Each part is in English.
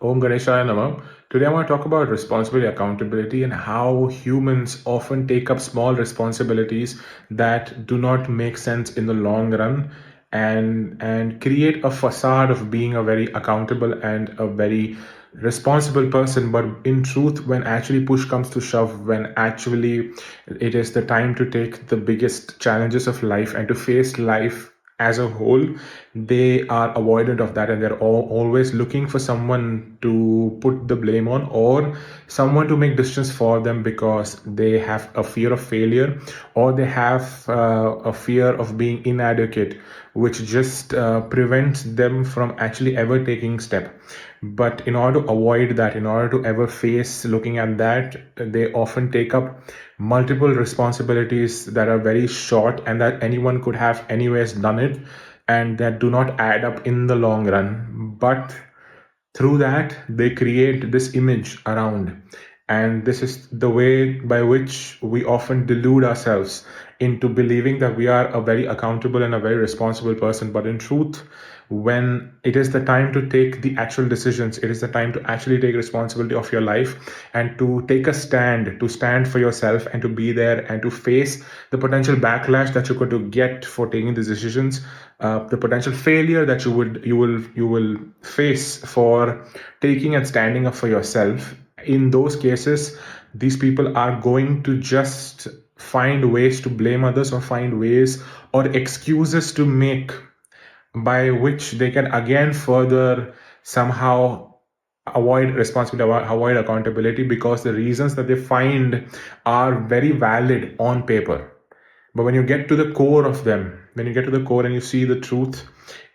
Om Ganeshaya Namah. Today I want to talk about responsibility, accountability, and how humans often take up small responsibilities that do not make sense in the long run and create a facade of being a very accountable and a very responsible person. But in truth, when actually push comes to shove, when actually it is the time to take the biggest challenges of life and to face life as a whole, they are avoidant of that, and they're always looking for someone to put the blame on, or someone to make decisions for them, because they have a fear of failure, or they have a fear of being inadequate, which just prevents them from actually ever taking step. But in order to avoid that, in order to ever face looking at that, they often take up multiple responsibilities that are very short and that anyone could have anyways done it, and that do not add up in the long run. But through that, they create this image around. And this is the way by which we often delude ourselves into believing that we are a very accountable and a very responsible person. But in truth, when it is the time to take the actual decisions, it is the time to actually take responsibility of your life and to take a stand, to stand for yourself and to be there and to face the potential backlash that you're going to get for taking these decisions, the potential failure that you will face for taking and standing up for yourself. In those cases, these people are going to just find ways to blame others, or find ways or excuses to make, by which they can again further somehow avoid responsibility, avoid accountability, because the reasons that they find are very valid on paper. But when you get to the core of them, when you get to the core and you see the truth,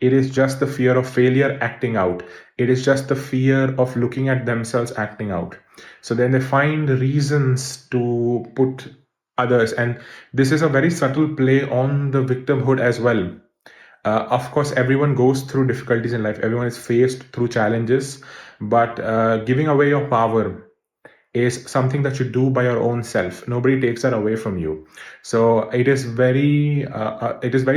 it is just the fear of failure acting out. It is just the fear of looking at themselves acting out. So then they find reasons to put others. And this is a very subtle play on the victimhood as well. Of course, everyone goes through difficulties in life, everyone is faced through challenges, but giving away your power is something that you do by your own self. Nobody takes that away from you. So it is very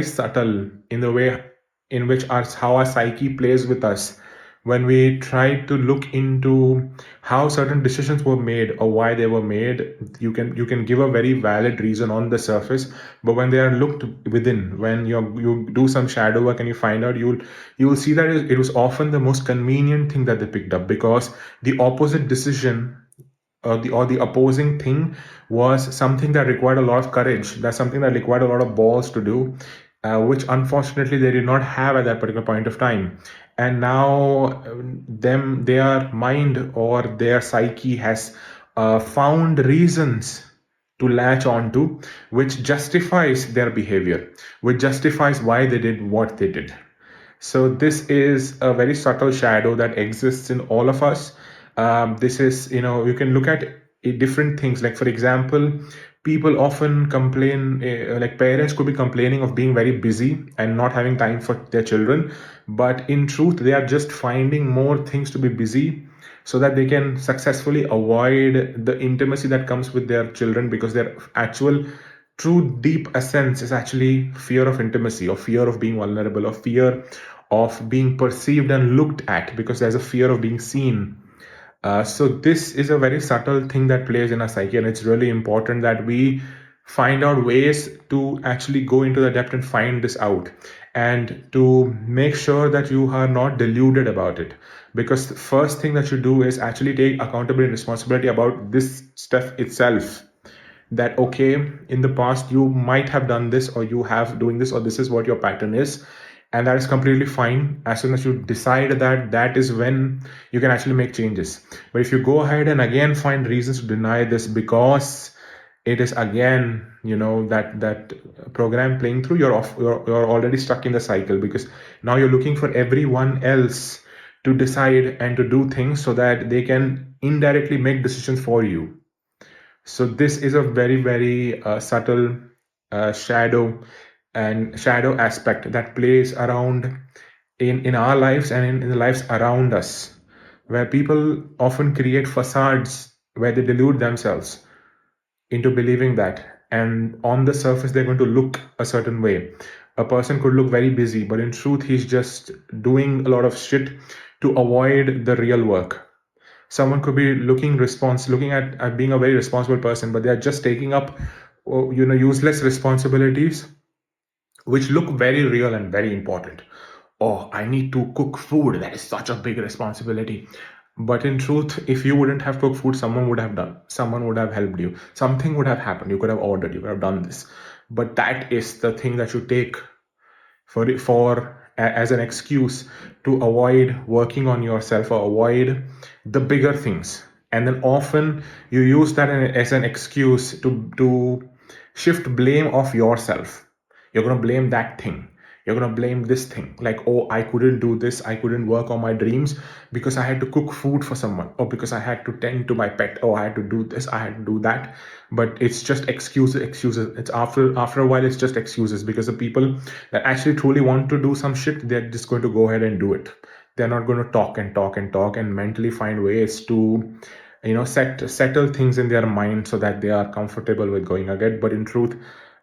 subtle in the way in which how our psyche plays with us when we try to look into how certain decisions were made or why they were made. You can give a very valid reason on the surface, but when they are looked within, when you do some shadow work and you find out, you will see that it was often the most convenient thing that they picked up, because the opposite decision or the opposing thing was something that required a lot of courage. That's something that required a lot of balls to do, which unfortunately they did not have at that particular point of time. And now their mind or their psyche has found reasons to latch onto, which justifies their behavior, which justifies why they did what they did. So this is a very subtle shadow that exists in all of us. This is, you can look at different things. Like, for example, people often complain, like parents could be complaining of being very busy and not having time for their children. But in truth, they are just finding more things to be busy so that they can successfully avoid the intimacy that comes with their children, because their actual true deep essence is actually fear of intimacy, or fear of being vulnerable, or fear of being perceived and looked at, because there's a fear of being seen. So this is a very subtle thing that plays in our psyche, and it's really important that we find out ways to actually go into the depth and find this out, and to make sure that you are not deluded about it. Because the first thing that you do is actually take accountability and responsibility about this stuff itself. That, okay, in the past you might have done this, or you have doing this, or this is what your pattern is, and that is completely fine. As soon as you decide that, that is when you can actually make changes. But if you go ahead and again find reasons to deny this, because it is again, that program playing through, you're already stuck in the cycle, because now you're looking for everyone else to decide and to do things so that they can indirectly make decisions for you. So this is a very, very subtle shadow aspect that plays around in our lives and in the lives around us, where people often create facades where they delude themselves into believing that, and on the surface they're going to look a certain way. A person could look very busy, but in truth he's just doing a lot of shit to avoid the real work. Someone could be looking at being a very responsible person, but they are just taking up useless responsibilities which look very real and very important. Oh, I need to cook food. That is such a big responsibility. But in truth, if you wouldn't have cooked food, someone would have done. Someone would have helped you. Something would have happened. You could have ordered. You could have done this. But that is the thing that you take as an excuse to avoid working on yourself or avoid the bigger things. And then often you use that as an excuse to shift blame of yourself. You're going to blame that thing. You're going to blame this thing. Like, oh, I couldn't do this. I couldn't work on my dreams because I had to cook food for someone, or because I had to tend to my pet, or I had to do this, I had to do that. But it's just excuses. It's after a while, it's just excuses, because the people that actually truly want to do some shit, they're just going to go ahead and do it. They're not going to talk and talk and talk and mentally find ways to settle things in their mind so that they are comfortable with going ahead. But in truth,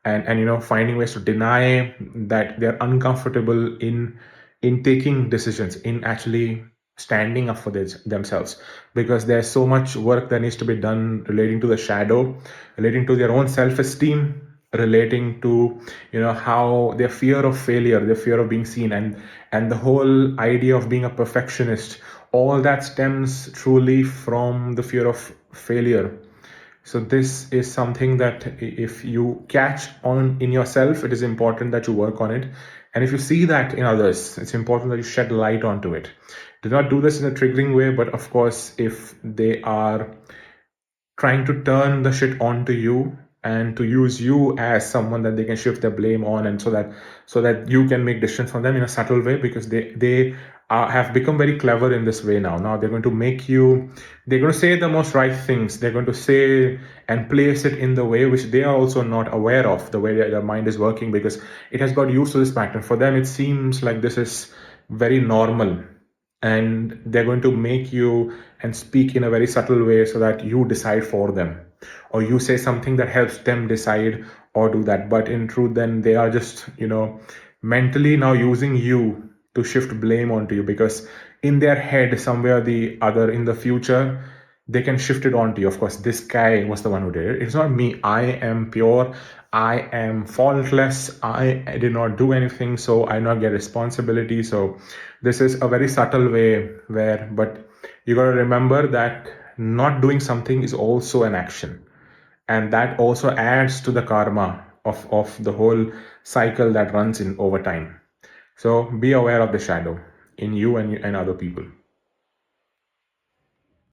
and finding ways to deny that they're uncomfortable in taking decisions, in actually standing up for themselves, because there's so much work that needs to be done relating to the shadow, relating to their own self-esteem, relating to how their fear of failure, their fear of being seen, and the whole idea of being a perfectionist. All that stems truly from the fear of failure. So this is something that if you catch on in yourself, it is important that you work on it. And if you see that in others, it's important that you shed light onto it. Do not do this in a triggering way, but of course, if they are trying to turn the shit onto you and to use you as someone that they can shift their blame on, and so that you can make decisions for them in a subtle way, because they have become very clever in this way now they're going to they're going to say the most right things. They're going to say and place it in the way which they are also not aware of, the way their mind is working, because it has got used to this pattern. For them, it seems like this is very normal, and they're going to make you and speak in a very subtle way so that you decide for them, or you say something that helps them decide or do that. But in truth, then they are just mentally now using you to shift blame onto you, because in their head, somewhere or the other in the future, they can shift it onto you. Of course, this guy was the one who did it. It's not me. I am pure. I am faultless. I did not do anything, so I not get responsibility. So this is a very subtle way but you got to remember that not doing something is also an action, and that also adds to the karma of the whole cycle that runs in over time. So be aware of the shadow in you and other people.